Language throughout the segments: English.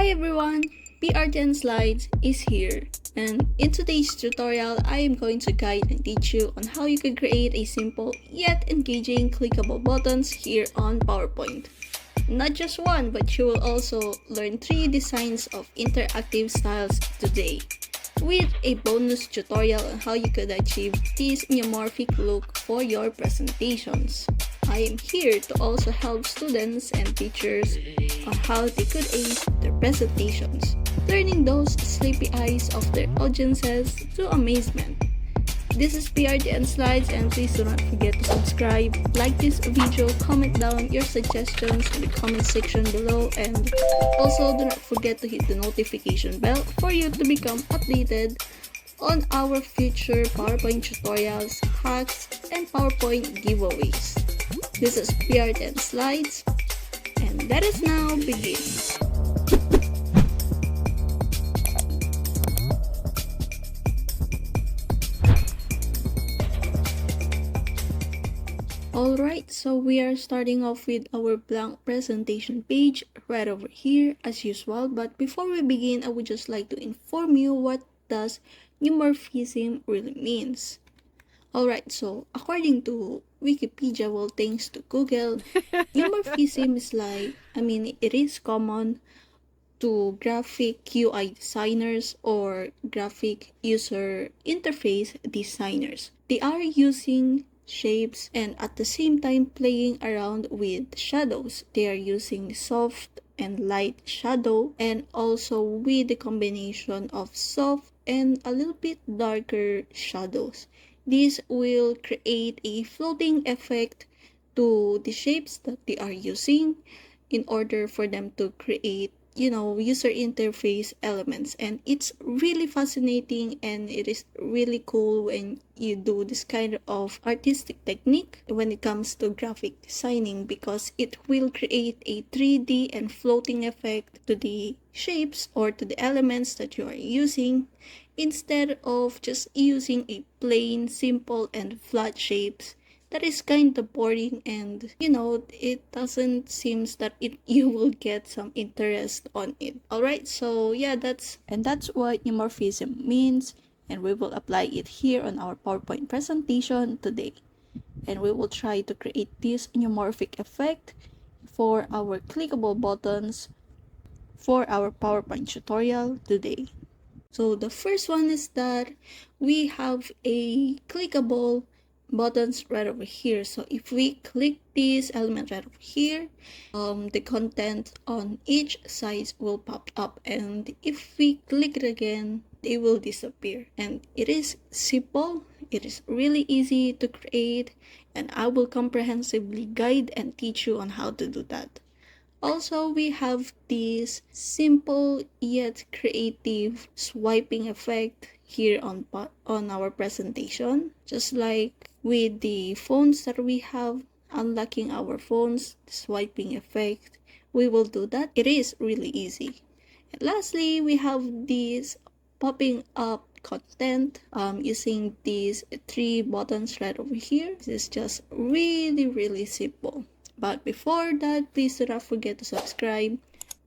Hi everyone, PRTN Slides is here, and in today's tutorial I am going to guide and teach you on how you can create a simple yet engaging clickable buttons here on PowerPoint. Not just one, but you will also learn 3 designs of interactive styles today, with a bonus tutorial on how you could achieve this neumorphic look for your presentations. I am here to also help students and teachers on how they could ace their presentations, turning those sleepy eyes of their audiences to amazement. This is PRTN Slides, and please do not forget to subscribe, like this video, comment down your suggestions in the comment section below, and also do not forget to hit the notification bell for you to become updated on our future PowerPoint tutorials, hacks, and PowerPoint giveaways. This is PRTN Slides, and let us now begin. Alright, so we are starting off with our blank presentation page right over here as usual, but before we begin, I would just like to inform you what does Neumorphism really means. Alright, so according to Wikipedia, well, thanks to Google, Neumorphism is it is common to graphic UI designers or graphic user interface designers. They are using shapes and at the same time playing around with shadows. They are using soft and light shadow and also with the combination of soft and a little bit darker shadows. This will create a floating effect to the shapes that they are using in order for them to create user interface elements, and it's really fascinating and it is really cool when you do this kind of artistic technique when it comes to graphic designing, because it will create a 3D and floating effect to the shapes or to the elements that you are using, instead of just using a plain, simple, and flat shapes that is kind of boring, and it doesn't seems that you will get some interest on it. Alright, so yeah, that's what neumorphism means, and we will apply it here on our PowerPoint presentation today, and we will try to create this neumorphic effect for our clickable buttons for our PowerPoint tutorial today. So the first one is that we have a clickable buttons right over here. So if we click this element right over here, the content on each side will pop up, and if we click it again, they will disappear. And it is simple, it is really easy to create, and I will comprehensively guide and teach you on how to do that. Also, we have this simple yet creative swiping effect here on our presentation. Just like with the phones that we have, unlocking our phones, swiping effect, we will do that. It is really easy. And lastly, we have this popping up content using these 3 buttons right over here. This is just really simple. But before that, please do not forget to subscribe,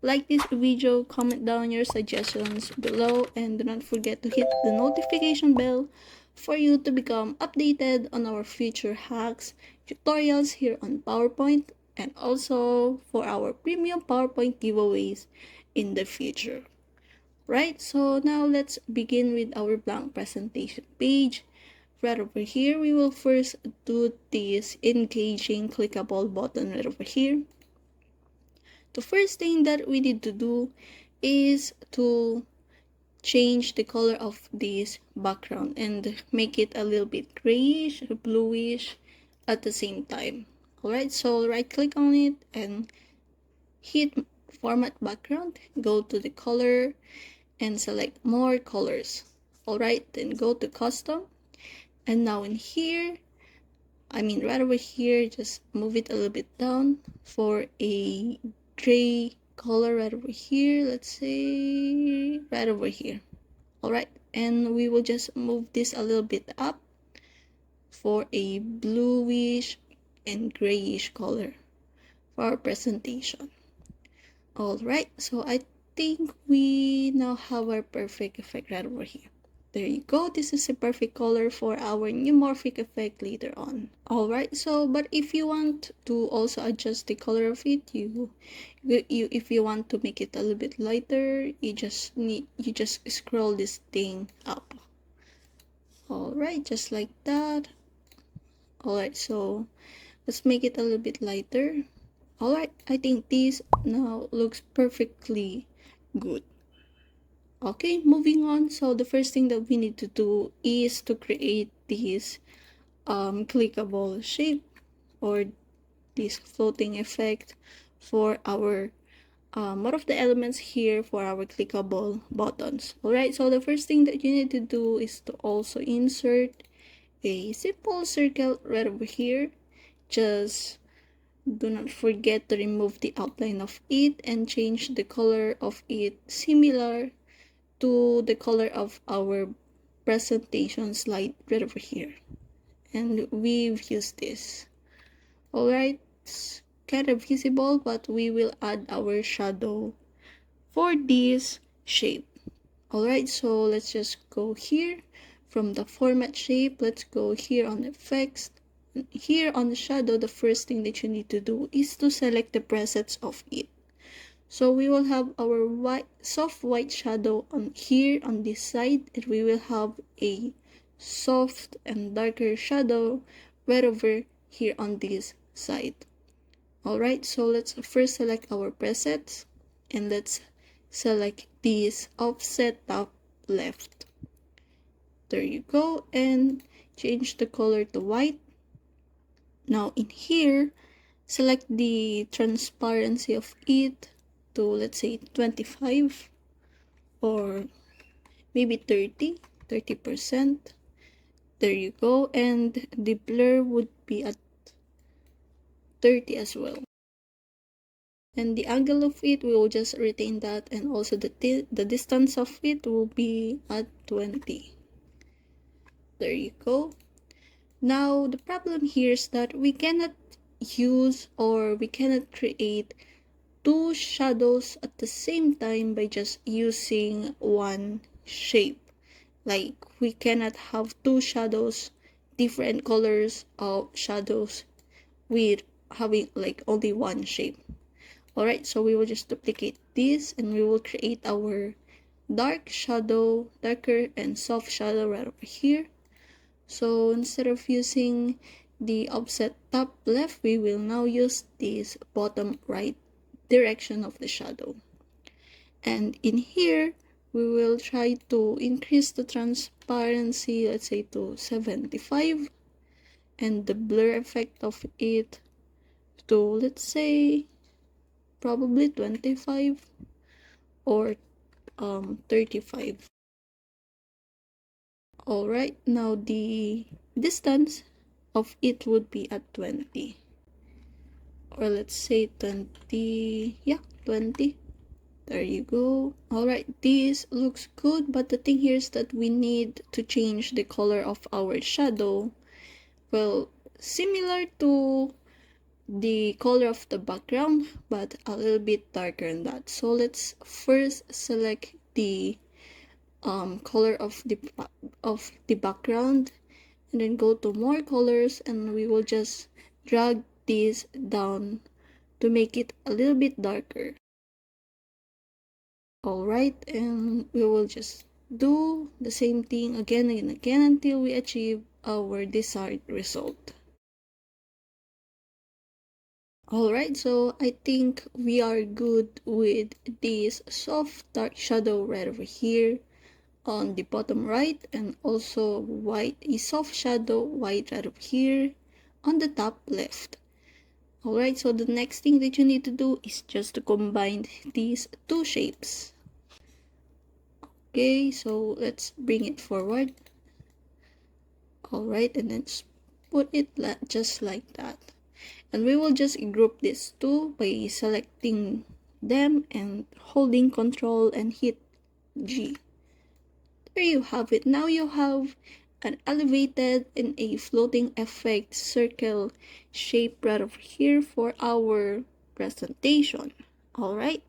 like this video, comment down your suggestions below, and do not forget to hit the notification bell for you to become updated on our future hacks, tutorials here on PowerPoint, and also for our premium PowerPoint giveaways in the future. Right, so now let's begin with our blank presentation page. Right over here, we will first do this engaging clickable button right over here. The first thing that we need to do is to change the color of this background and make it a little bit grayish, bluish at the same time. Alright, so right click on it and hit format background, go to the color and select more colors. Alright, then go to custom. And now in here, right over here, just move it a little bit down for a gray color right over here. Let's say right over here. Alright, and we will just move this a little bit up for a bluish and grayish color for our presentation. Alright, so I think we now have our perfect effect right over here. There you go. This is a perfect color for our Neumorphic effect later on. Alright, so but if you want to also adjust the color of it, if you want to make it a little bit lighter, you just scroll this thing up. Alright, just like that. Alright, so let's make it a little bit lighter. Alright, I think this now looks perfectly good. Okay, moving on. So the first thing that we need to do is to create this clickable shape or this floating effect for our one of the elements here for our clickable buttons. Alright, so the first thing that you need to do is to also insert a simple circle right over here. Just do not forget to remove the outline of it and change the color of it similar to the color of our presentation slide right over here. And we've used this. Alright, it's kind of visible, but we will add our shadow for this shape. Alright, so let's just go here from the format shape. Let's go here on effects. Here on the shadow, the first thing that you need to do is to select the presets of it. So we will have our soft white shadow on here on this side, and we will have a soft and darker shadow right over here on this side. Alright, so let's first select our presets and let's select this offset top left. There you go, and change the color to white. Now in here, select the transparency of it to, let's say, 25 or maybe 30%. There you go, and the blur would be at 30 as well. And the angle of it, we will just retain that, and also the distance of it will be at 20. There you go. Now the problem here is that we cannot use or we cannot create two shadows at the same time by just using one shape. Like we cannot have two shadows, different colors of shadows with having like only one shape. Alright, so we will just duplicate this and we will create our dark shadow, darker and soft shadow right over here. So instead of using the offset top left, we will now use this bottom right direction of the shadow. And in here, we will try to increase the transparency, let's say to 75, and the blur effect of it to, let's say, probably 25 or 35. Alright, now the distance of it would be at 20, or let's say 20, yeah, 20. There you go. Alright, this looks good, but the thing here is that we need to change the color of our shadow. Well, similar to the color of the background, but a little bit darker than that. So let's first select the color of the background, and then go to more colors, and we will just drag this down to make it a little bit darker. Alright, and we will just do the same thing again and again until we achieve our desired result. Alright, so I think we are good with this soft dark shadow right over here on the bottom right, and also a soft shadow white right over here on the top left. Alright, so the next thing that you need to do is just to combine these two shapes. Okay, so let's bring it forward. Alright, and then put it just like that. And we will just group these two by selecting them and holding Control and hit G. There you have it. Now you have an elevated and a floating effect circle shape right over here for our presentation. Alright,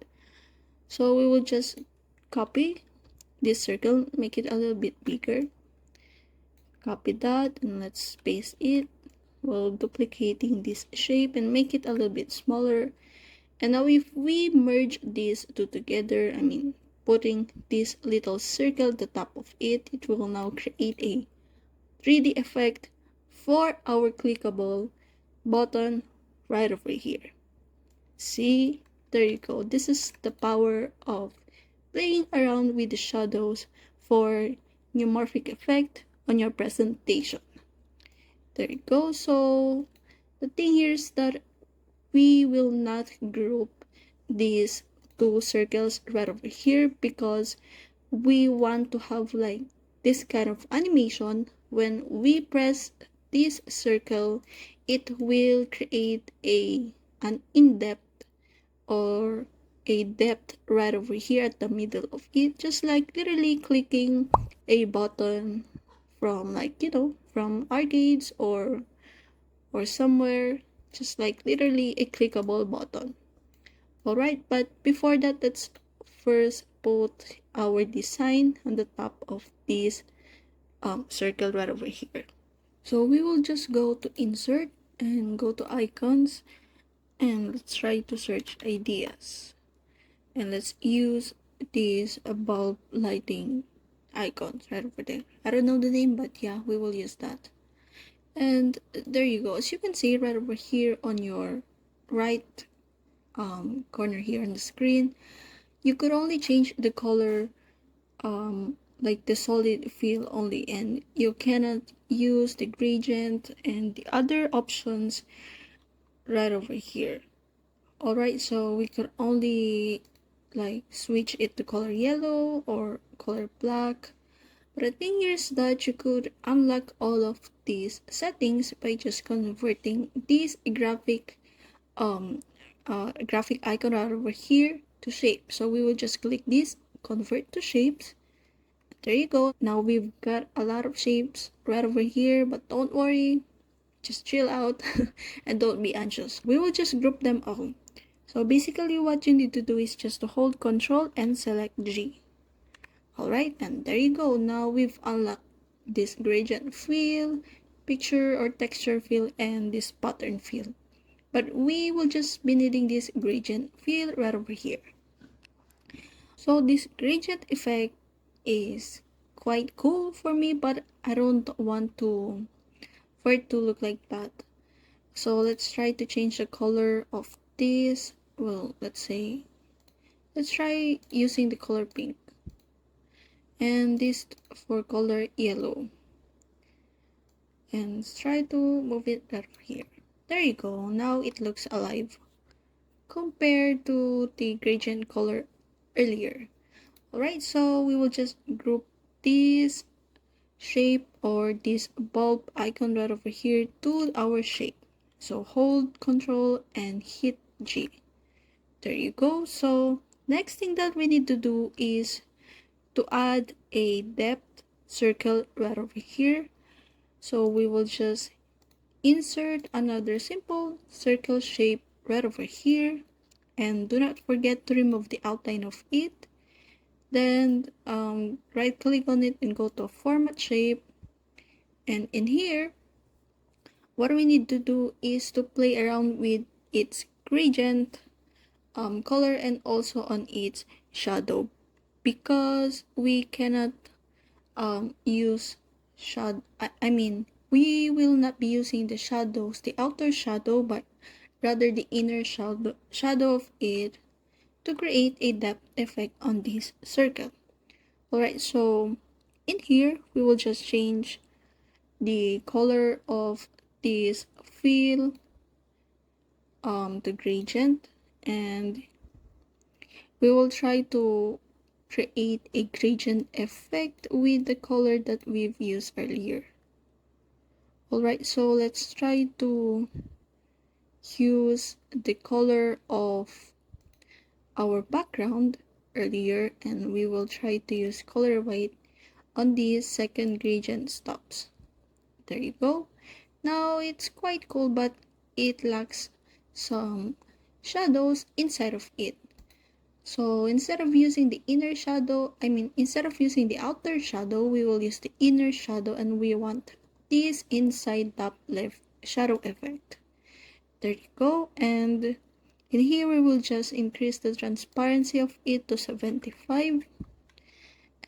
So we will just copy this circle, make it a little bit bigger. Copy that and let's paste it while duplicating this shape and make it a little bit smaller. And now if we merge these two together, putting this little circle at the top of it, it will now create a 3D effect for our clickable button right over here. See, there you go. This is the power of playing around with the shadows for Neumorphic effect on your presentation. There you go. So the thing here is that we will not group these two circles right over here because we want to have like this kind of animation. When we press this circle, it will create an in-depth or a depth right over here at the middle of it, just like literally clicking a button from, like, from arcades or somewhere, just like literally a clickable button. Alright, but before that, let's first put our design on the top of this circle right over here. So we will just go to insert and go to icons and let's try to search ideas. And let's use these bulb lighting icons right over there. I don't know the name, but yeah, we will use that. And there you go. As you can see right over here on your right corner here on the screen, you could only change the color like the solid fill only, and you cannot use the gradient and the other options right over here. Alright, so we could only like switch it to color yellow or color black. But the thing here is that you could unlock all of these settings by just converting this graphic icon right over here to shape. So we will just click this, convert to shapes. There you go. Now we've got a lot of shapes right over here, but don't worry, just chill out and don't be anxious. We will just group them all. So basically what you need to do is just to hold Control and select G. Alright, and there you go. Now we've unlocked this gradient fill, picture or texture fill, and this pattern fill. But we will just be needing this gradient fill right over here. So this gradient effect is quite cool for me, but I don't want for it to look like that. So let's try to change the color of this. Well, let's try using the color pink and this for color yellow, and let's try to move it right here. There you go. Now it looks alive compared to the gradient color earlier. Alright, so we will just group this shape or this bulb icon right over here to our shape. So hold Control and hit G. There you go. So next thing that we need to do is to add a depth circle right over here. So we will just insert another simple circle shape right over here, and do not forget to remove the outline of it. Then right click on it and go to format shape, and in here what we need to do is to play around with its gradient color and also on its shadow, because we cannot use shadow. We will not be using the shadows, the outer shadow, but rather the inner shadow of it to create a depth effect on this circle. Alright, so in here we will just change the color of this fill, the gradient, and we will try to create a gradient effect with the color that we've used earlier. Alright, so let's try to use the color of our background earlier, and we will try to use color white on these second gradient stops. There you go. Now it's quite cool, but it lacks some shadows inside of it. So instead of using the inner shadow, instead of using the outer shadow, we will use the inner shadow, and we want this inside top left shadow effect. There you go. And in here, we will just increase the transparency of it to 75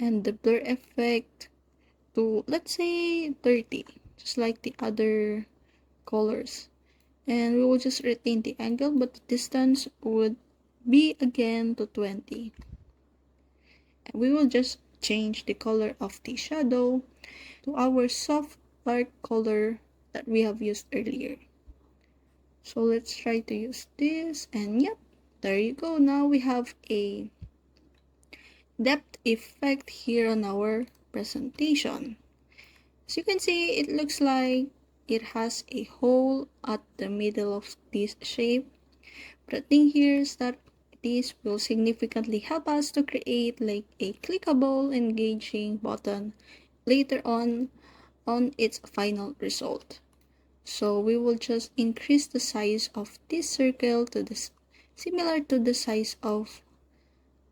and the blur effect to, let's say, 30, just like the other colors. And we will just retain the angle, but the distance would be again to 20. And we will just change the color of the shadow to our soft dark color that we have used earlier. So let's try to use this, and yep, there you go. Now we have a depth effect here on our presentation. As you can see, it looks like it has a hole at the middle of this shape. But the thing here is that this will significantly help us to create like a clickable, engaging button later on its final result. So we will just increase the size of this circle to this, similar to the size of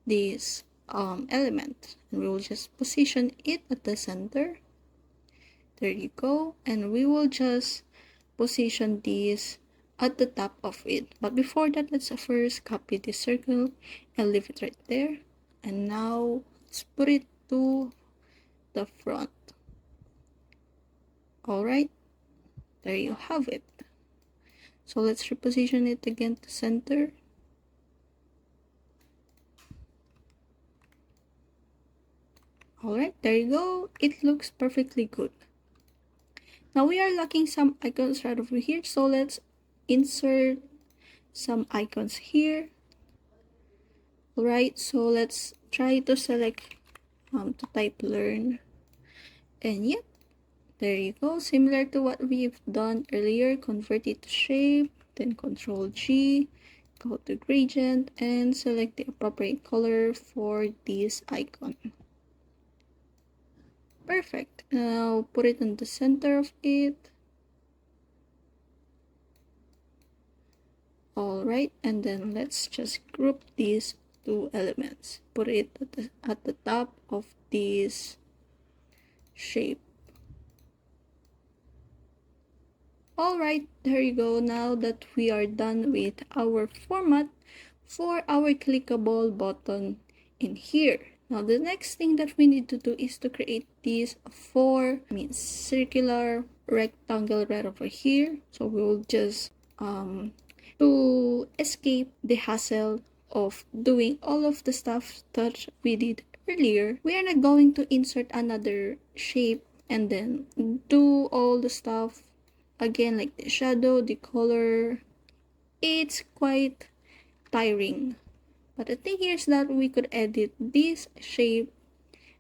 this element, and we will just position it at the center. There you go. And we will just position this at the top of it. But before that, let's first copy this circle and leave it right there. And now let's put it to the front. Alright, there you have it. So let's reposition it again to center. Alright, there you go. It looks perfectly good. Now we are lacking some icons right over here, so let's insert some icons here. Alright, so let's try to select to type learn, and yep, there you go. Similar to what we've done earlier, convert it to shape, then Control G, go to gradient, and select the appropriate color for this icon. Perfect. Now put it in the center of it. Alright, and then let's just group these two elements. Put it at the top of this shape. Alright, there you go. Now that we are done with our format for our clickable button in here. Now the next thing that we need to do is to create this circular rectangle right over here. So we will just to escape the hassle of doing all of the stuff that we did earlier, we are not going to insert another shape and then do all the stuff again, like the shadow, the color. It's quite tiring. But the thing here is that we could edit this shape,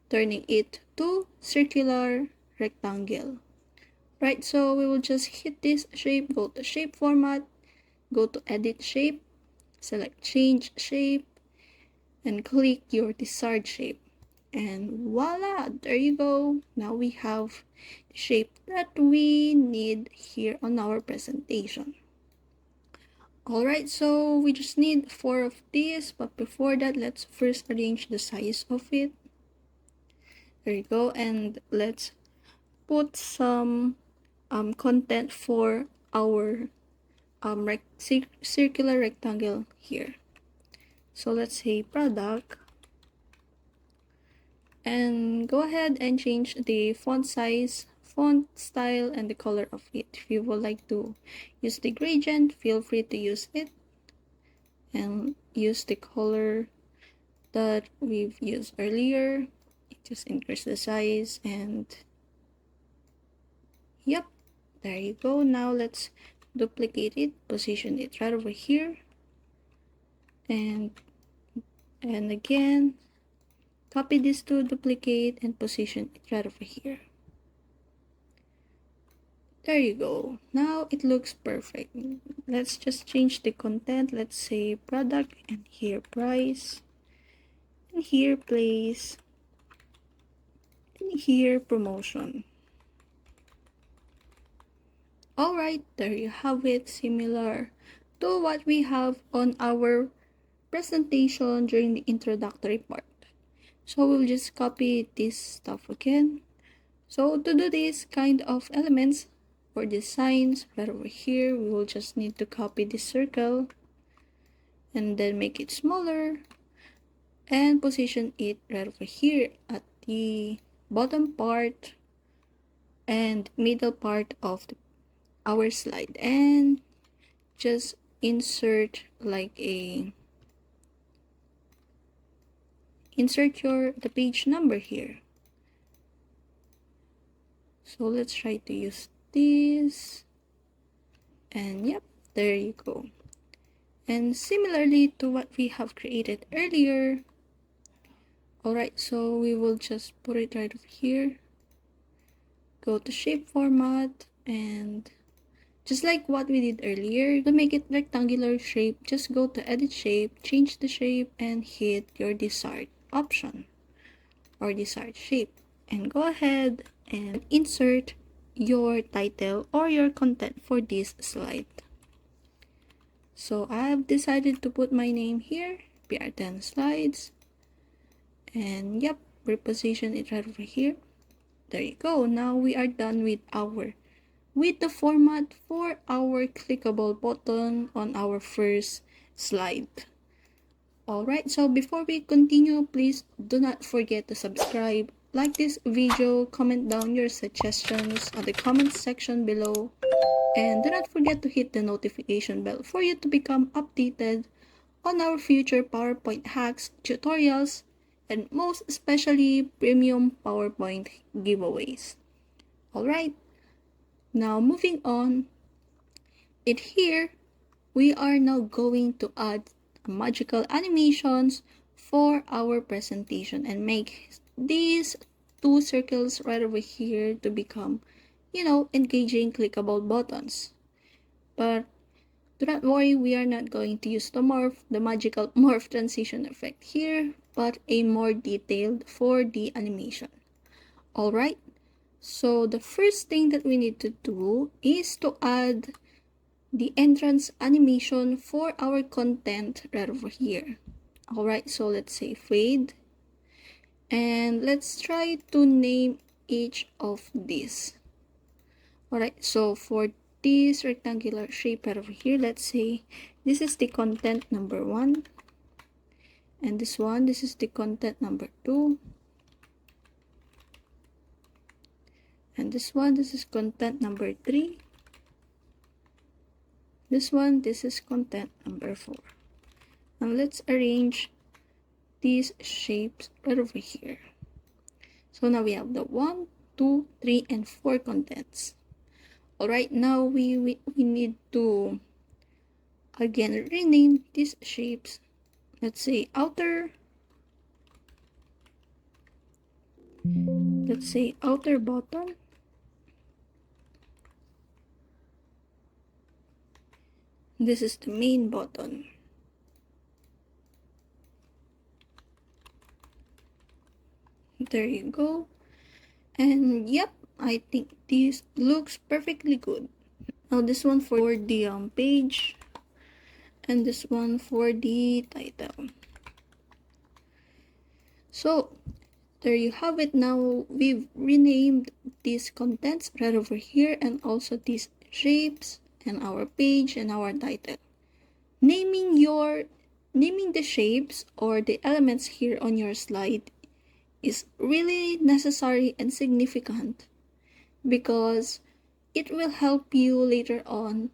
turning it to circular rectangle. Right, so we will just hit this shape, go to shape format, go to edit shape, select change shape, and click your desired shape. And voila, there you go. Now we have the shape that we need here on our presentation. Alright, so we just need 4 of these, but before that, let's first arrange the size of it. There you go, and let's put some content for our circular rectangle here. So let's say product, and go ahead and change the font size, font style, and the color of it. If you would like to use the gradient, feel free to use it, and use the color that we've used earlier. Just increase the size, and yep, there you go. Now let's duplicate it, position it right over here, and again copy this to duplicate and position it right over here. There you go. Now it looks perfect. Let's just change the content. Let's say product, and here price, and here place, and here promotion. Alright, there you have it, similar to what we have on our presentation during the introductory part. So we'll just copy this stuff again. So to do this kind of elements for the signs right over here, we will just need to copy this circle and then make it smaller and position it right over here at the bottom part and middle part of our slide, and just insert like the page number here. So let's try to use this, and yep, there you go. And similarly to what we have created earlier. Alright, so we will just put it right over here, go to shape format, and just like what we did earlier, to make it rectangular shape, just go to edit shape, change the shape, and hit your desired option or desired shape, and go ahead and insert your title or your content for this slide. So I've decided to put my name here, PRTN slides, and yep, reposition it right over here. There you go. Now we are done with the format for our clickable button on our first slide. Alright, so before we continue, please do not forget to subscribe, like this video, comment down your suggestions on the comment section below, and do not forget to hit the notification bell for you to become updated on our future PowerPoint hacks, tutorials, and most especially premium PowerPoint giveaways. Alright, now moving on, here we are now going to add magical animations for our presentation and make these two circles right over here to become, engaging clickable buttons. But do not worry, we are not going to use the magical morph transition effect here, but a more detailed for the animation. Alright, so the first thing that we need to do is to add the entrance animation for our content right over here. Alright, so let's say fade, and let's try to name each of these. Alright, so for this rectangular shape right over here, let's say this is the content number 1, and this is the content number 2, and this is content number 3, this is content number 4. Now let's arrange these shapes right over here. So now we have the 1, 2, 3, and 4 contents. Alright, now we need to again rename these shapes. Let's say outer, button, this is the main button, there you go. And yep, I think this looks perfectly good. Now this one for the page, and this one for the title. So there you have it. Now we've renamed these contents right over here, and also these shapes, and our page, and our title. Naming the shapes or the elements here on your slide is really necessary and significant, because it will help you later on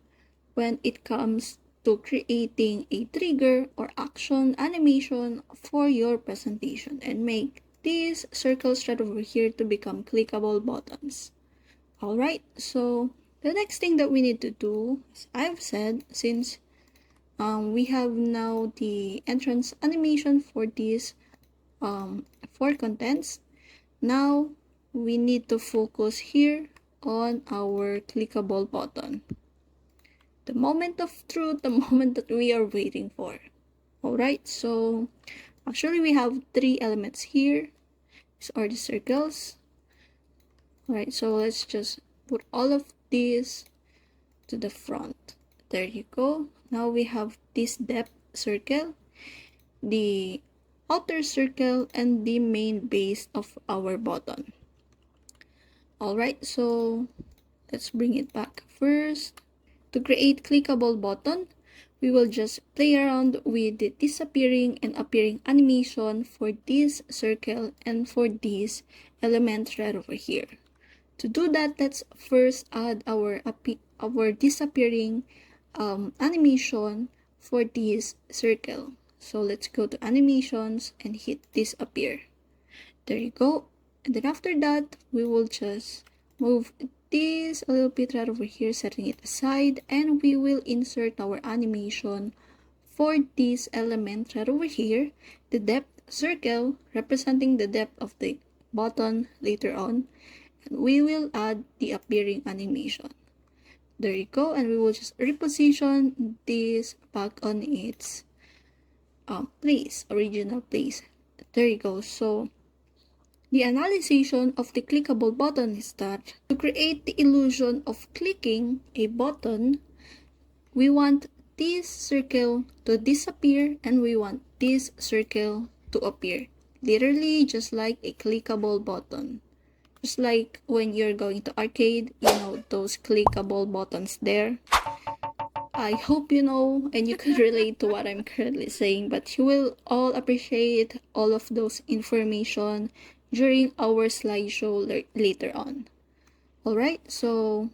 when it comes to creating a trigger or action animation for your presentation and make these circles right over here to become clickable buttons. Alright, so the next thing that we need to do, as I've said, since we have now the entrance animation for these 4 contents, now we need to focus here on our clickable button. The moment of truth, the moment that we are waiting for. Alright, so actually we have 3 elements here. These are the circles. Alright, so let's just put all of these to the front. There you go. Now we have this depth circle, the outer circle, and the main base of our button. Alright, so let's bring it back first. To create clickable button, we will just play around with the disappearing and appearing animation for this circle and for this element right over here. To do that, let's first add our disappearing animation for this circle. So let's go to animations and hit disappear. There you go. And then after that, we will just move this a little bit right over here, setting it aside, and we will insert our animation for this element right over here, the depth circle representing the depth of the button later on, and we will add the appearing animation. There you go, and we will just reposition this back on its original place. There you go. So the analysis of the clickable button is that to create the illusion of clicking a button, we want this circle to disappear and we want this circle to appear. Literally just like a clickable button. Just like when you're going to arcade, you know, those clickable buttons there. I hope you know and you can relate to what I'm currently saying, but you will all appreciate all of those information during our slideshow later on. Alright, so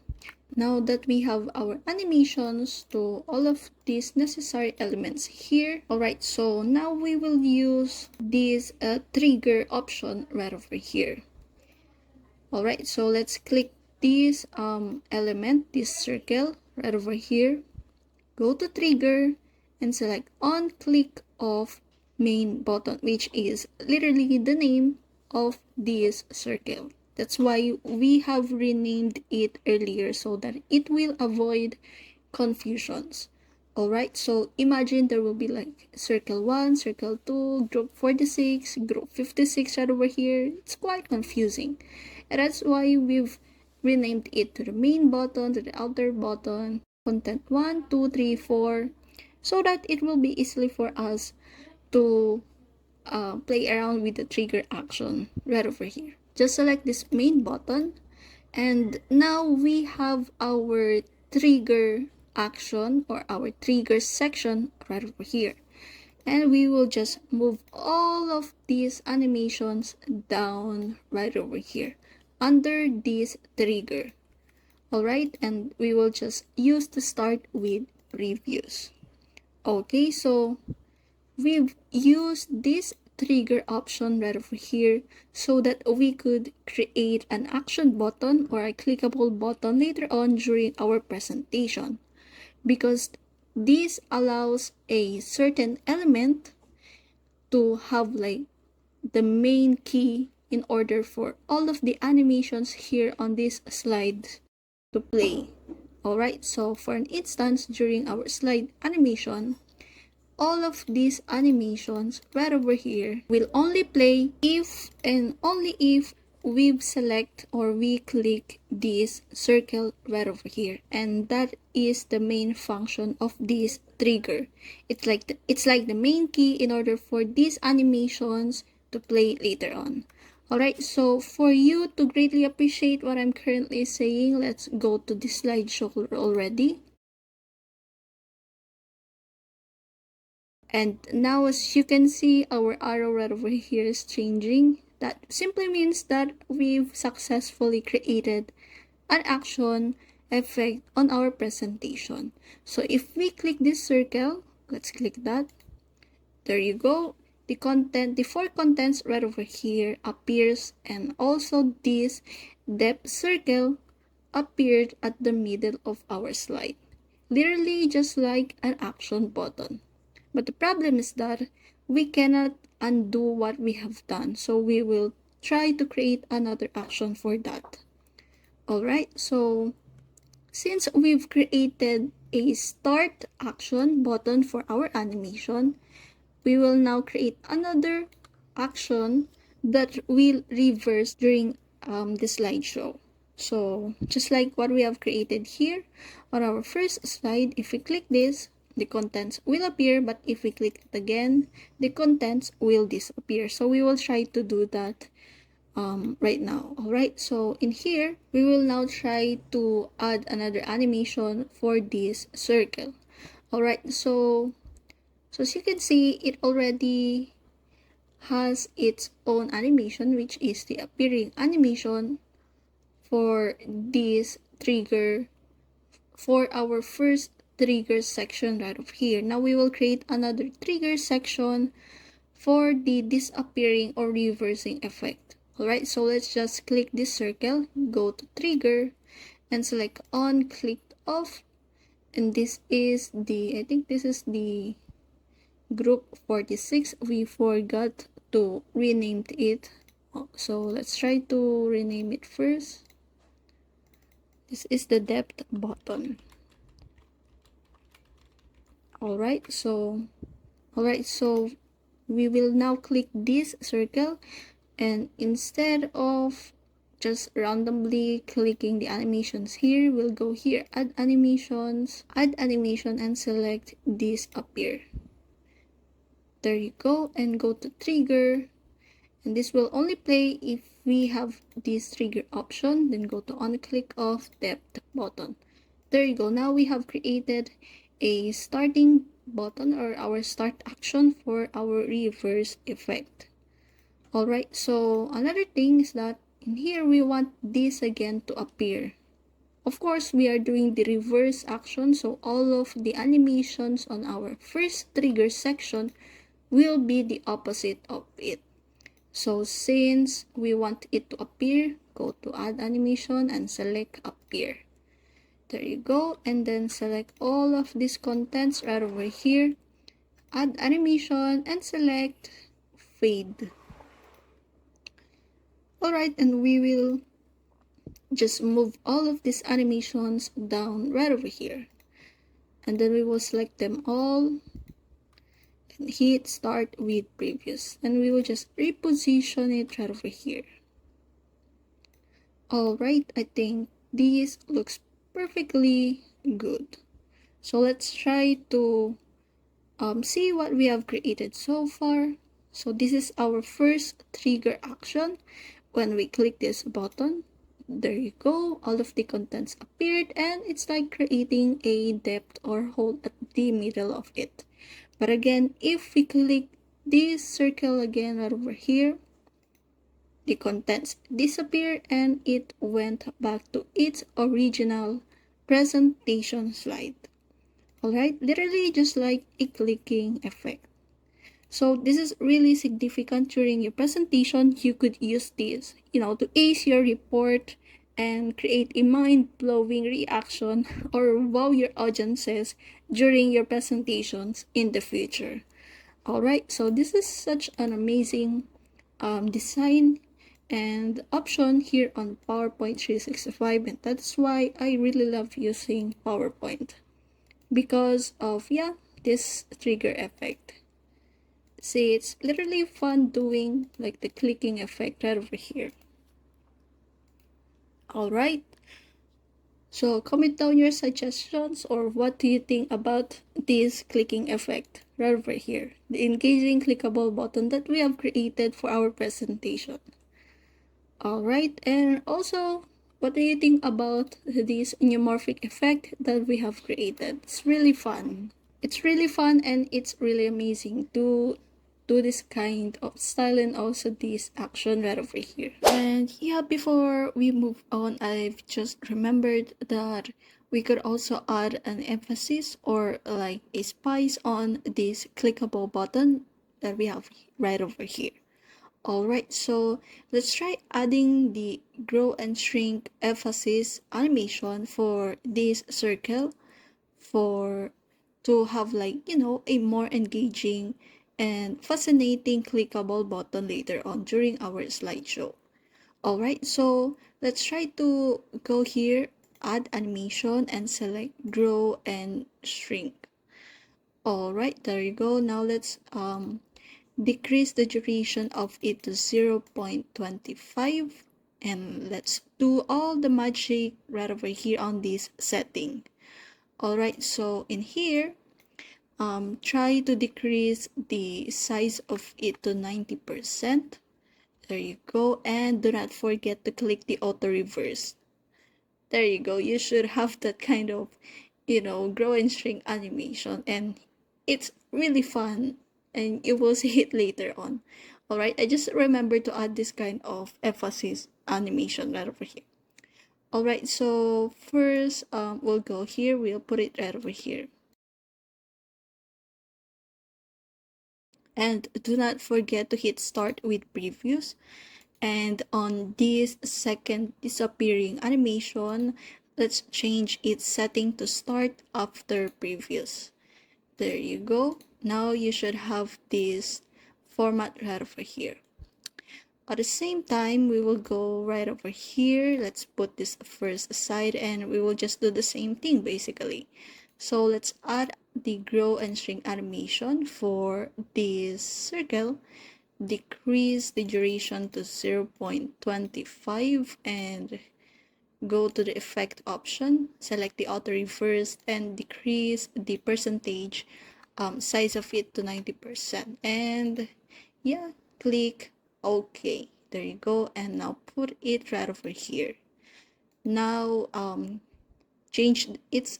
now that we have our animations to all of these necessary elements here, alright, so now we will use this trigger option right over here. Alright, so let's click this element, this circle right over here. Go to trigger and select on click of main button, which is literally the name of this circle. That's why we have renamed it earlier so that it will avoid confusions. Alright, so imagine there will be like circle 1, circle 2, group 46, group 56 right over here. It's quite confusing. And that's why we've renamed it to the main button, to the outer button, content 1, 2, 3, 4, so that it will be easily for us to play around with the trigger action right over here. Just select this main button, and now we have our trigger action or our trigger section right over here. And we will just move all of these animations down right over here under this trigger. Alright, and we will just use to start with previews. Okay, so we've used this trigger option right over here so that we could create an action button or a clickable button later on during our presentation, because this allows a certain element to have like the main key in order for all of the animations here on this slide to play. Alright, so for an instance, during our slide animation, all of these animations right over here will only play if and only if we select or we click this circle right over here, and that is the main function of this trigger. It's like the main key in order for these animations to play later on. Alright, so for you to greatly appreciate what I'm currently saying, let's go to the slideshow already. And now as you can see, our arrow right over here is changing. That simply means that we've successfully created an action effect on our presentation. So if we click this circle, let's click that. There you go. The four contents right over here appears, and also this depth circle appeared at the middle of our slide. Literally just like an action button. But the problem is that we cannot undo what we have done. So we will try to create another action for that. Alright, so since we've created a start action button for our animation, we will now create another action that will reverse during the slideshow. So just like what we have created here on our first slide, if we click this, the contents will appear, but if we click it again, the contents will disappear. So we will try to do that right now. Alright, so in here, we will now try to add another animation for this circle. Alright, so as you can see, it already has its own animation, which is the appearing animation for this trigger, for our first trigger section right over here. Now we will create another trigger section for the disappearing or reversing effect. Alright, so let's just click this circle, go to trigger, and select on, click off, and this is the, I think this is the group 46. We forgot to rename it. So let's try to rename it first. This is the depth button. Alright, so we will now click this circle, and instead of just randomly clicking the animations here, we'll go here, add animations, add animation, and select disappear. There you go, and go to trigger, and this will only play if we have this trigger option. Then go to on, click off depth button. There you go. Now we have created a starting button, or our start action for our reverse effect. Alright, so another thing is that in here we want this again to appear. Of course, we are doing the reverse action, so all of the animations on our first trigger section will be the opposite of it. So since we want it to appear, go to add animation and select appear. There you go, and then select all of these contents right over here, add animation, and select fade. Alright, and we will just move all of these animations down right over here, and then we will select them all and hit start with previous, and we will just reposition it right over here. Alright, I think this looks perfectly good. So let's try to see what we have created so far. So this is our first trigger action. When we click this button, there you go, all of the contents appeared, and it's like creating a depth or hole at the middle of it. But again, if we click this circle again right over here, the contents disappear and it went back to its original presentation slide. Alright, literally just like a clicking effect. So this is really significant during your presentation. You could use this, to ace your report and create a mind-blowing reaction or wow your audiences during your presentations in the future. Alright, so this is such an amazing design and option here on PowerPoint 365, and that's why I really love using PowerPoint, because of this trigger effect. See, it's literally fun doing like the clicking effect right over here. Alright, so comment down your suggestions, or what do you think about this clicking effect right over here, the engaging clickable button that we have created for our presentation. Alright, and also, what do you think about this Neumorphic effect that we have created? It's really fun. It's really fun, and it's really amazing to do this kind of style and also this action right over here. And before we move on, I've just remembered that we could also add an emphasis or like a spice on this clickable button that we have right over here. Alright, so let's try adding the grow and shrink emphasis animation for this circle to have a more engaging and fascinating clickable button later on during our slideshow. Alright, so let's try to go here, add animation, and select grow and shrink. Alright, there you go. Now let's decrease the duration of it to 0.25, and let's do all the magic right over here on this setting. Alright, so in here try to decrease the size of it to 90%. There you go. And do not forget to click the auto reverse. There you go. You should have that kind of, grow and shrink animation. And it's really fun. And you will see it later on. Alright, I just remember to add this kind of emphasis animation right over here. Alright, so first we'll go here. We'll put it right over here. And do not forget to hit start with previews. And on this second disappearing animation, let's change its setting to start after previews. There you go. Now you should have this format right over here. At the same time, we will go right over here. Let's put this first aside and we will just do the same thing basically. So let's add the grow and shrink animation for this circle. Decrease the duration to 0.25 and go to the effect option. Select the auto reverse and decrease the percentage size of it to 90%. And yeah, click OK. There you go. And now put it right over here. Now change its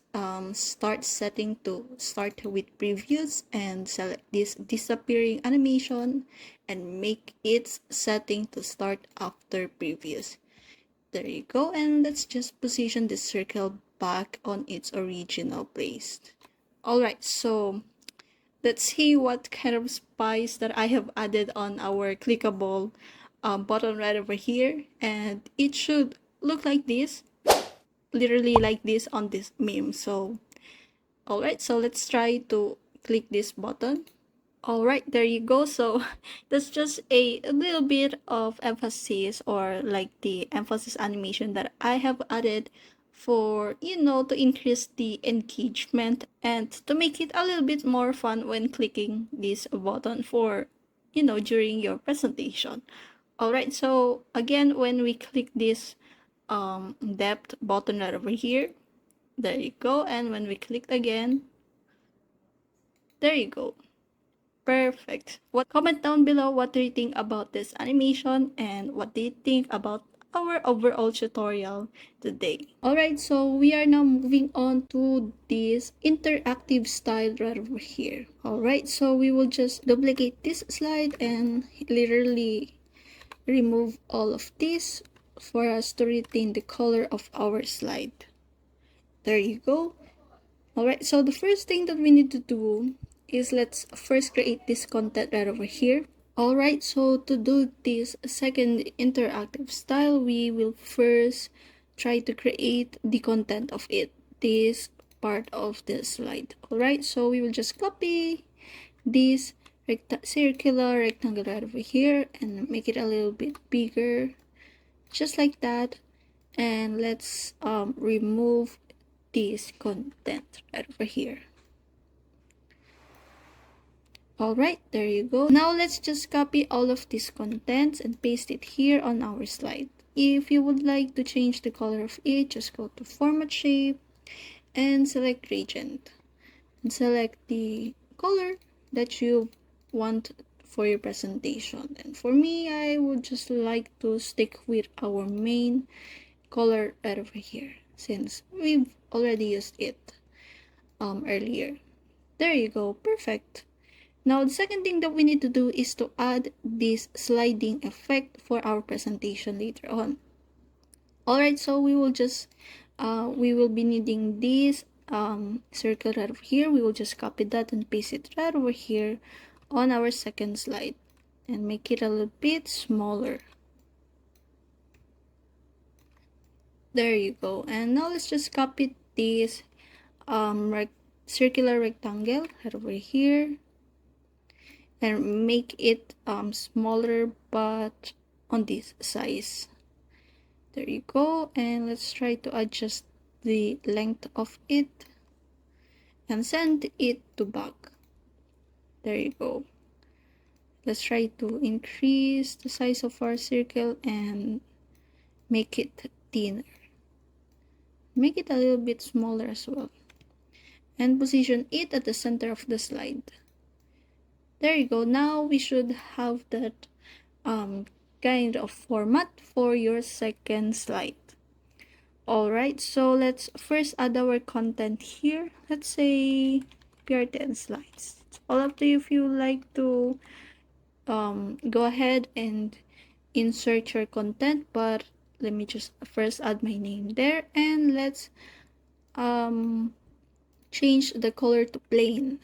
start setting to start with previews and select this disappearing animation and make its setting to start after previews. There you go. And let's just position this circle back on its original place. Alright, so let's see what kind of spice that I have added on our clickable button right over here. And it should look like this, literally like this on this meme. So alright, so let's try to click this button. Alright, there you go. So that's just a little bit of emphasis, or like the emphasis animation that I have added for, to increase the engagement and to make it a little bit more fun when clicking this button for, during your presentation. Alright, so again, when we click this depth button right over here, there you go. And when we click again, there you go. Perfect. Comment down below what do you think about this animation and what do you think about our overall tutorial today. Alright, so we are now moving on to this interactive style right over here. Alright, so we will just duplicate this slide and literally remove all of this for us to retain the color of our slide. There you go. Alright, so the first thing that we need to do is let's first create this content right over here. Alright, so to do this second interactive style, we will first try to create the content of it, this part of the slide. Alright, so we will just copy this circular rectangle right over here and make it a little bit bigger, just like that. And let's remove this content right over here. Alright, there you go. Now let's just copy all of these contents and paste it here on our slide. If you would like to change the color of it, just go to Format Shape and select Gradient. And select the color that you want for your presentation. And for me, I would just like to stick with our main color right over here, since we've already used it earlier. There you go. Perfect. Now, the second thing that we need to do is to add this sliding effect for our presentation later on. Alright, so we will just, we will be needing this circle right over here. We will just copy that and paste it right over here on our second slide and make it a little bit smaller. There you go. And now let's just copy this circular rectangle right over here and make it smaller but on this size. There you go. And let's try to adjust the length of it and send it to back. There you go. Let's try to increase the size of our circle and make it thinner. Make it a little bit smaller as well. and position it at the center of the slide. There you go. Now we should have that kind of format for your second slide. Alright, so let's first add our content here. Let's say PRTN slides. It's all up to you if you like to go ahead and insert your content, but let me just first add my name there, and let's change the color to plain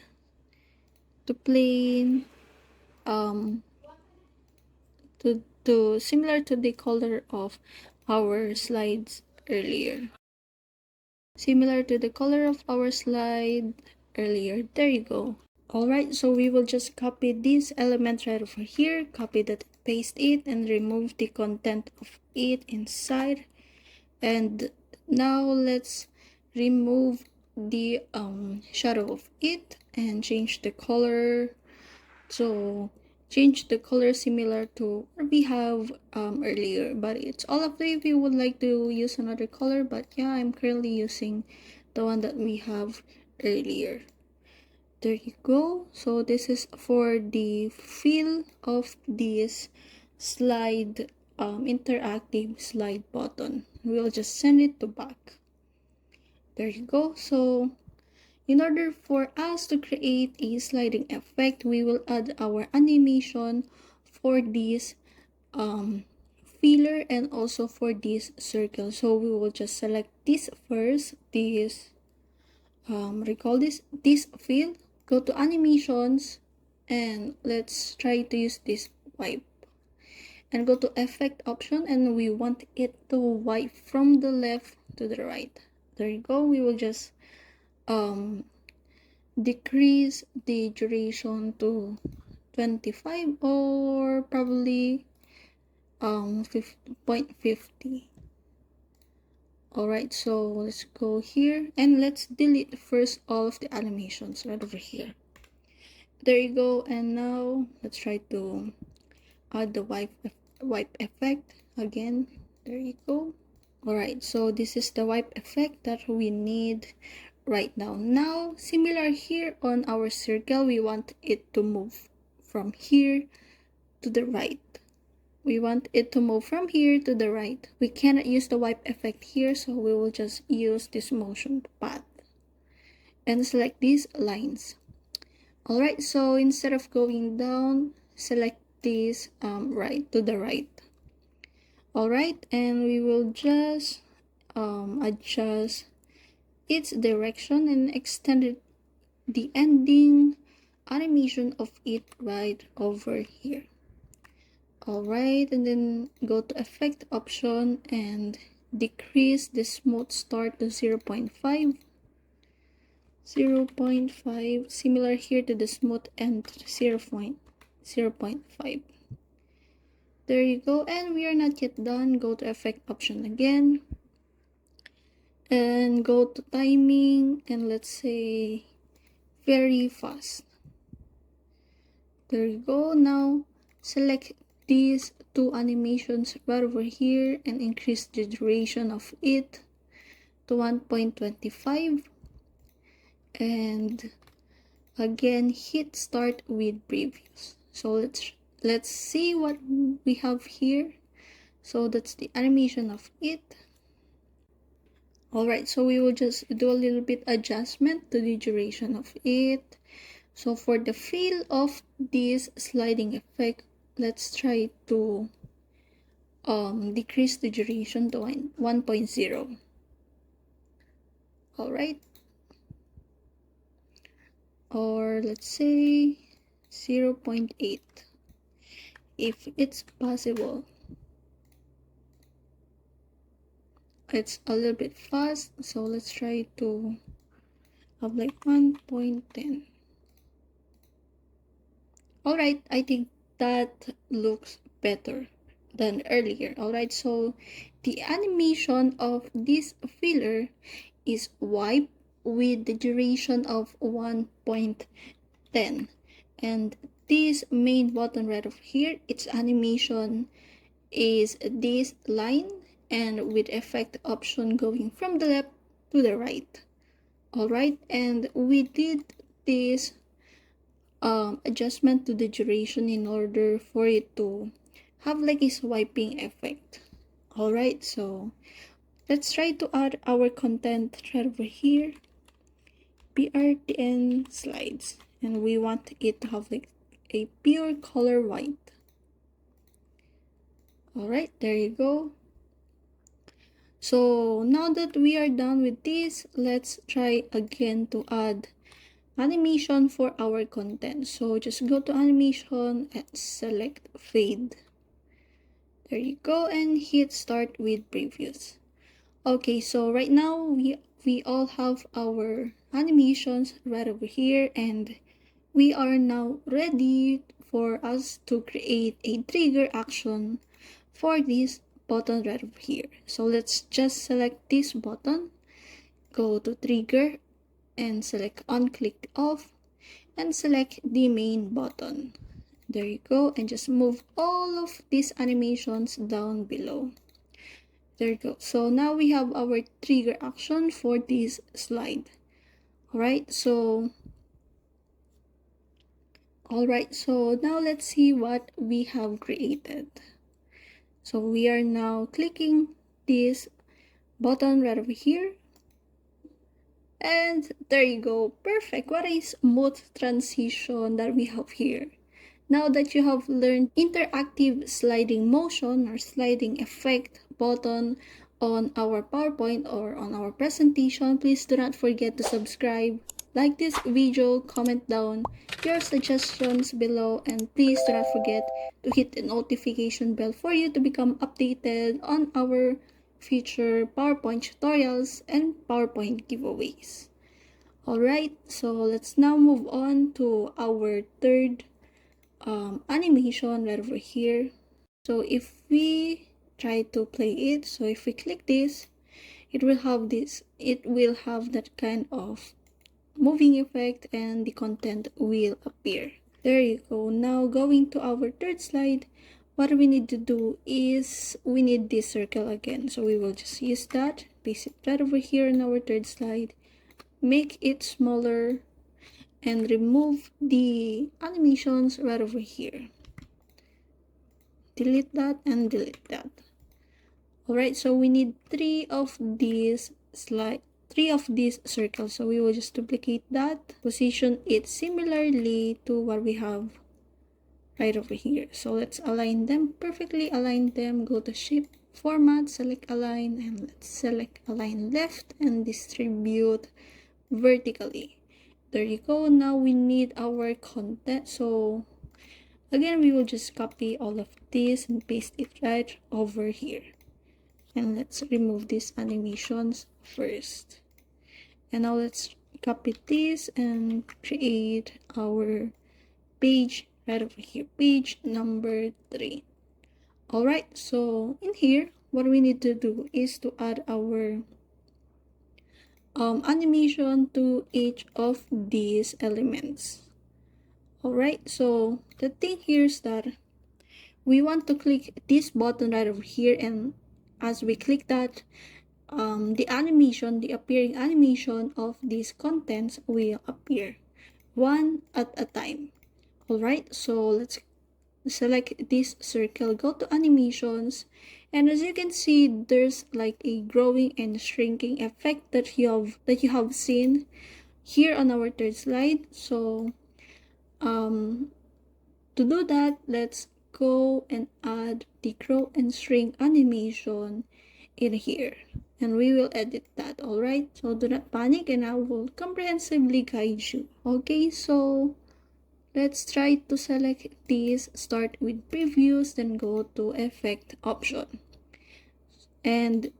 to similar to the color of our slides earlier. Similar to the color of our slide earlier. There you go. Alright, so we will just copy this element right over here, copy that, paste it, and remove the content of it inside. And now let's remove the shadow of it and change the color. So change the color similar to what we have earlier, but it's all up to you if you would like to use another color. But yeah, I'm currently using the one that we have earlier. There you go. So this is for the feel of this slide, interactive slide button. We'll just send it to back. There you go. So in order for us to create a sliding effect, we will add our animation for this filler and also for this circle. So we will just select this first, this recall this fill, go to animations, and let's try to use this wipe, and go to effect option, and we want it to wipe from the left to the right. There you go. We will just decrease the duration to 25 or probably 0.50. Alright, so let's go here and let's delete first all of the animations right over here. There you go. And now let's try to add the wipe effect again. There you go. Alright, so this is the wipe effect that we need right now. Now, similar here on our circle, we want it to move from here to the right. We want it to move from here to the right. We cannot use the wipe effect here, so we will just use this motion path and select these lines. Alright, so instead of going down, select this right to the right. Alright, and we will just adjust its direction and extend the ending animation of it right over here. Alright, and then go to effect option and decrease the smooth start to 0.5. Similar here to the smooth end to 0.5. There you go. And we are not yet done. Go to effect option again and go to timing, and let's say very fast. There you go. Now select these two animations right over here and increase the duration of it to 1.25, and again hit start with previous. So let's see what we have here. So that's the animation of it. Alright, so we will just do a little bit adjustment to the duration of it. So for the feel of this sliding effect, let's try to decrease the duration to 1.0. Alright, or let's say 0.8 if it's possible. It's a little bit fast, so let's try to have like 1.10. Alright, I think that looks better than earlier. Alright, so the animation of this filler is wipe with the duration of 1.10, and this main button right over here, its animation is this line, and with effect option going from the left to the right. Alright, and we did this adjustment to the duration in order for it to have like a swiping effect. Alright, so let's try to add our content right over here, PRTN slides, and we want it to have like a pure color white. Alright, there you go. So now that we are done with this, let's try again to add animation for our content. So just go to animation and select fade. There you go, and hit start with previews. Okay, so right now we all have our animations right over here, and we are now ready for us to create a trigger action for this button right over here. So let's just select this button, go to trigger and select on click off and select the main button. There you go, and just move all of these animations down below. There you go. So now we have our trigger action for this slide. Alright, so now let's see what we have created. So we are now clicking this button right over here. And there you go. Perfect. What a smooth transition that we have here. Now that you have learned interactive sliding motion or sliding effect button on our PowerPoint or on our presentation, please do not forget to subscribe, like this video, comment down your suggestions below, and please do not forget to hit the notification bell for you to become updated on our future PowerPoint tutorials and PowerPoint giveaways. Alright, so let's now move on to our third animation right over here. So if we try to play it, so if we click this, it will have that kind of moving effect and the content will appear. There you go. Now going to our third slide, what we need to do is we need this circle again. So we will just use that, paste it right over here in our third slide, make it smaller, and remove the animations right over here. Delete that and delete that. Alright, so we need three of these circles. So we will just duplicate that, position it similarly to what we have right over here. So let's align them, perfectly align them. Go to shape, format, select align, and let's select align left and distribute vertically. There you go. Now we need our content. So again, we will just copy all of this and paste it right over here. And let's remove these animations first. And now let's copy this and create our page right over here, page number 3. Alright, so in here, what we need to do is to add our animation to each of these elements. Alright, so the thing here is that we want to click this button right over here, and as we click that, the appearing animation of these contents will appear one at a time. Alright, so let's select this circle, go to animations, and as you can see, there's like a growing and shrinking effect that you have seen here on our third slide. So to do that, let's go and add the grow and shrink animation in here, and we will edit that. Alright, so do not panic and I will comprehensively guide you. Okay, so let's try to select this, start with previews, then go to effect option and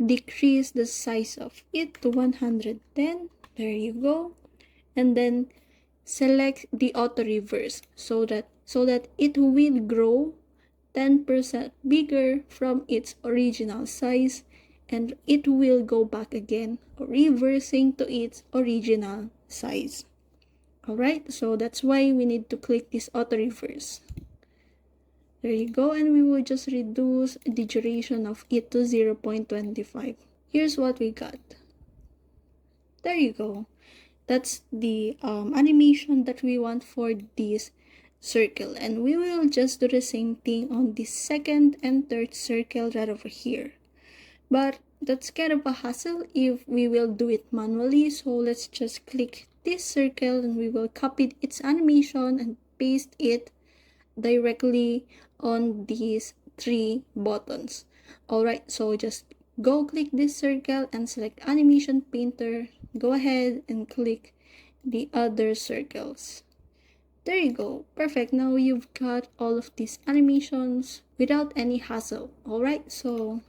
decrease the size of it to 110. There you go. And then select the auto reverse so that it will grow 10% bigger from its original size, and it will go back again, reversing to its original size. Alright, so that's why we need to click this auto reverse. There you go, and we will just reduce the duration of it to 0.25. Here's what we got. There you go. That's the animation that we want for this circle, and we will just do the same thing on the second and third circle right over here. But that's kind of a hassle if we will do it manually, so let's just click this circle and we will copy its animation and paste it directly on these three buttons. Alright, so just go click this circle and select animation painter. Go ahead and click the other circles. There you go. Perfect. Now you've got all of these animations without any hassle. Alright, so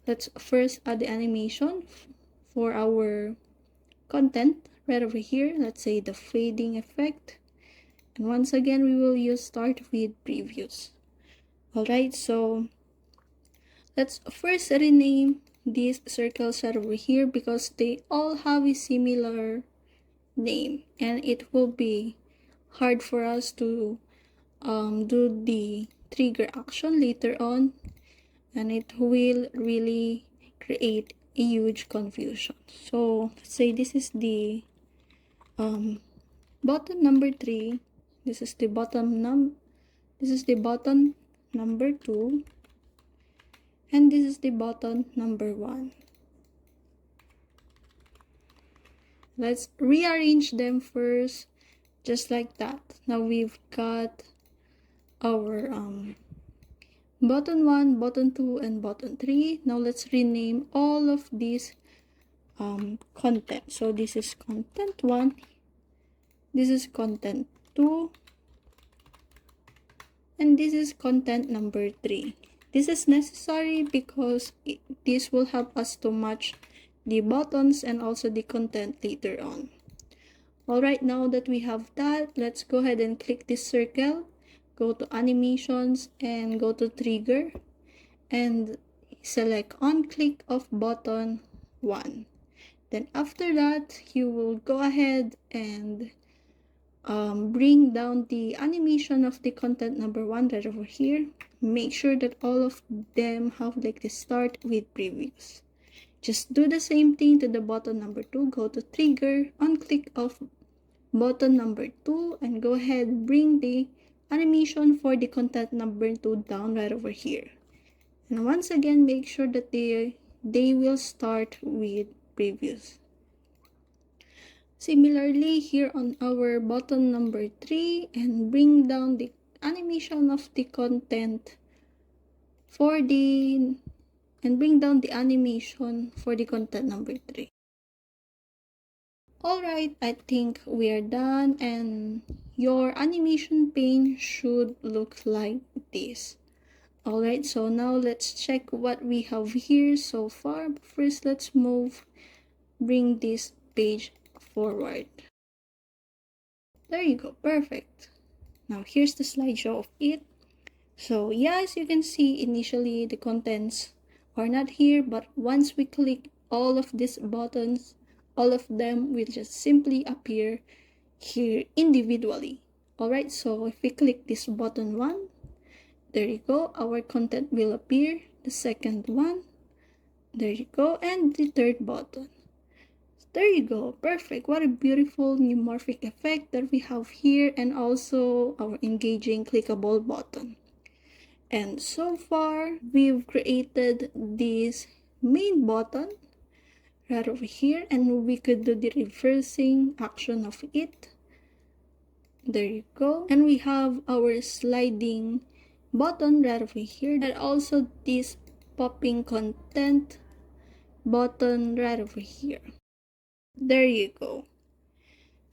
let's first add the animation for our content right over here. Let's say the fading effect. And once again, we will use start with previews. Alright, so let's first rename these circles right over here because they all have a similar name, and it will be hard for us to do the trigger action later on, and it will really create a huge confusion. So let's say this is the button number 3, this is the button number 2, and this is the button number 1. Let's rearrange them first, just like that. Now we've got our button 1, button 2, and button 3. Now let's rename all of these content. So this is content 1, this is content 2, and this is content number 3. This is necessary because this will help us to match the buttons and also the content later on. Alright, now that we have that, let's go ahead and click this circle, go to animations and go to trigger and select on click of button 1. Then after that, you will go ahead and bring down the animation of the content number 1 right over here. Make sure that all of them have like the start with previews. Just do the same thing to the button number 2. Go to trigger, on click of button number 2, and go ahead, bring the animation for the content number 2 down right over here. And once again, make sure that they will start with previews. Similarly, here on our button number 3, and bring down the animation of the content for the animation for the content number 3. Alright, I think we are done, and your animation pane should look like this. Alright, so now let's check what we have here so far. First, let's bring this page forward. There you go, perfect. Now here's the slideshow of it. So yeah, as you can see, initially the contents are not here, but once we click all of these buttons, all of them will just simply appear here individually. Alright, so if we click this button 1, there you go, our content will appear. The second one, there you go, and the third button. There you go, perfect. What a beautiful Neumorphic effect that we have here, and also our engaging clickable button. And so far, we've created this main button right over here, and we could do the reversing action of it. There you go. And we have our sliding button right over here, and also this popping content button right over here. There you go.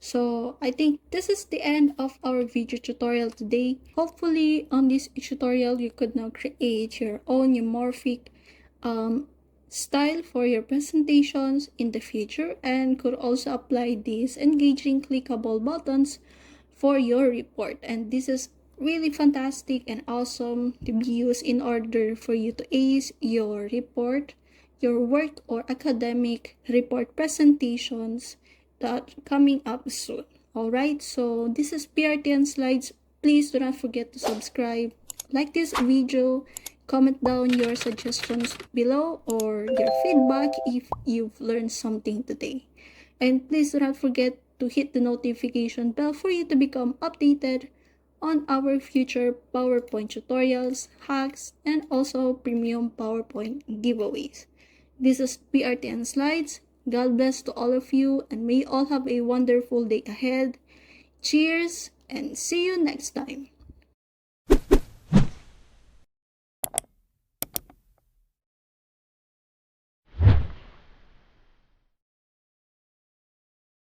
So I think this is the end of our video tutorial today. Hopefully on this tutorial you could now create your own Neumorphic style for your presentations in the future, and could also apply these engaging clickable buttons for your report. And this is really fantastic and awesome to be used in order for you to ace your report, your work or academic report presentations that coming up soon. Alright, so this is PRTN Slides. Please do not forget to subscribe, like this video, comment down your suggestions below or your feedback if you've learned something today. And please do not forget to hit the notification bell for you to become updated on our future PowerPoint tutorials, hacks, and also premium PowerPoint giveaways. This is PRTN Slides. God bless to all of you, and may you all have a wonderful day ahead. Cheers, and see you next time.